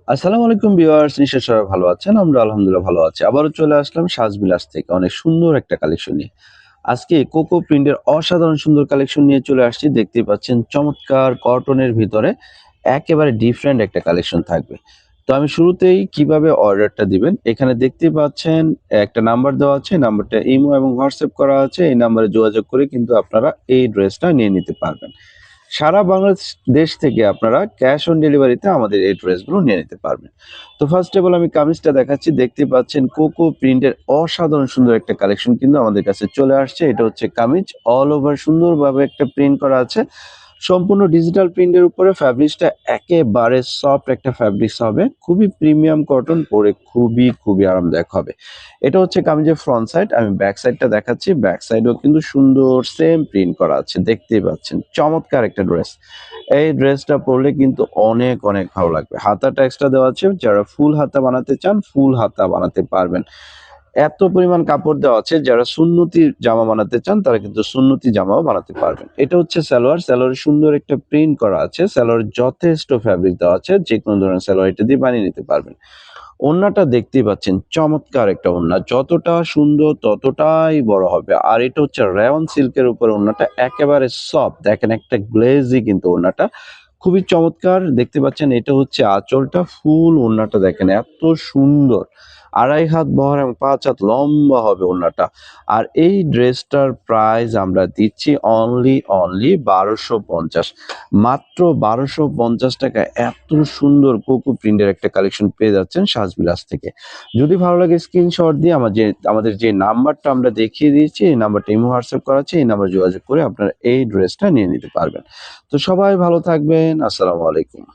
আসসালামু আলাইকুম ভিউয়ার্স, নিশ্চয়ই সবাই ভালো আছেন। আমরা আলহামদুলিল্লাহ ভালো আছি। আবারও চলে আসলাম সাজবিলাস থেকে অনেক সুন্দর একটা কালেকশন নিয়ে। আজকে কোকো প্রিন্টের অসাধারণ সুন্দর কালেকশন নিয়ে চলে আসছি। দেখতেই পাচ্ছেন চমৎকার কটনের ভিতরে একেবারে ডিফারেন্ট একটা কালেকশন থাকবে। তো আমি শুরুতেই কিভাবে অর্ডারটা দিবেন, এখানে দেখতেই পাচ্ছেন একটা নাম্বার দেওয়া আছে। নাম্বারটা ইমো এবং হোয়াটসঅ্যাপ করা আছে। এই নাম্বারে যোগাযোগ করে কিন্তু আপনারা এই ড্রেসটা নিয়ে নিতে পারবেন। সারা বাংলাদেশ থেকে আপনারা ক্যাশ অন ডেলিভারিতে আমাদের এই ড্রেসগুলো নিয়ে নিতে পারবেন। তো ফার্স্ট অফ অল আমি কামিজটা দেখাচ্ছি। দেখতে পাচ্ছেন কোকো প্রিন্টের অসাধারণ সুন্দর একটা কালেকশন কিন্তু আমাদের কাছে চলে আসছে। এটা হচ্ছে কামিজ, অল ওভার সুন্দরভাবে একটা প্রিন্ট করা আছে। সম্পূর্ণ ডিজিটাল প্রিন্টের উপরে ফ্যাব্রিক্সটা একেবারে সফট একটা ফ্যাব্রিক্স হবে। খুবই প্রিমিয়াম কটন, পরে খুবই আরামদায়ক হবে। এটা হচ্ছে কামিজের ফ্রন্ট সাইড। আমি ব্যাক সাইডটা দেখাচ্ছি। ব্যাক সাইডেও কিন্তু সুন্দর সেম প্রিন্ট করা আছে। দেখতেই পাচ্ছেন চমৎকার একটা ড্রেস। এই ড্রেসটা পরলে কিন্তু অনেক ভালো লাগবে। হাতাটা এক্সট্রা দেওয়া আছে। যারা ফুল হাতা বানাতে চান, ফুল হাতা বানাতে পারবেন। এত পরিমাণ কাপড় দেওয়া আছে, যারা সুন্নতি জামা বানাতে চান তারা কিন্তু সুন্নতি জামাও বানাতে পারবেন। এটা হচ্ছে সালোয়ার। সালোয়ারে সুন্দর একটা প্রিন্ট করা আছে। সালোয়ারে যথেষ্ট ফ্যাব্রিক দেওয়া আছে। যেকোনো ধরনের সালোয়ার এটা দিয়ে বানিয়ে নিতে পারবেন। ওড়নাটা দেখতেই পাচ্ছেন চমৎকার একটা ওড়না। যতটা সুন্দর ততটাই বড় হবে। আর এটা হচ্ছে রেয়ন সিল্কের উপরে ওড়নাটা একেবারে সফট। দেখেন একটা গ্লেজি কিন্তু ওড়নাটা। খুবই চমৎকার দেখতে পাচ্ছেন। এটা হচ্ছে আঁচলটা, ফুল ওড়নাটা দেখেন এত সুন্দর। ২.৫ হাত বহর এবং ৫ হাত লম্বা হবে ওড়নাটা। আর এই ড্রেসটার প্রাইস আমরা দিচ্ছি অনলি ১২৫০। মাত্র ১২৫০ টাকায় এত সুন্দর কোকো প্রিন্টের একটা কালেকশন পেয়ে যাচ্ছেন সাজবিলাস থেকে। যদি ভালো লাগে স্ক্রিনশট দিয়ে আমাদের যে নাম্বারটা আমরা দেখিয়ে দিয়েছি, এই নাম্বারটা ইমো হোয়াটসঅ্যাপ করা আছে। এই নাম্বারে যোগাযোগ করে আপনারা এই ড্রেসটা নিয়ে নিতে পারবেন। তো সবাই ভালো থাকবেন। আসসালামু আলাইকুম।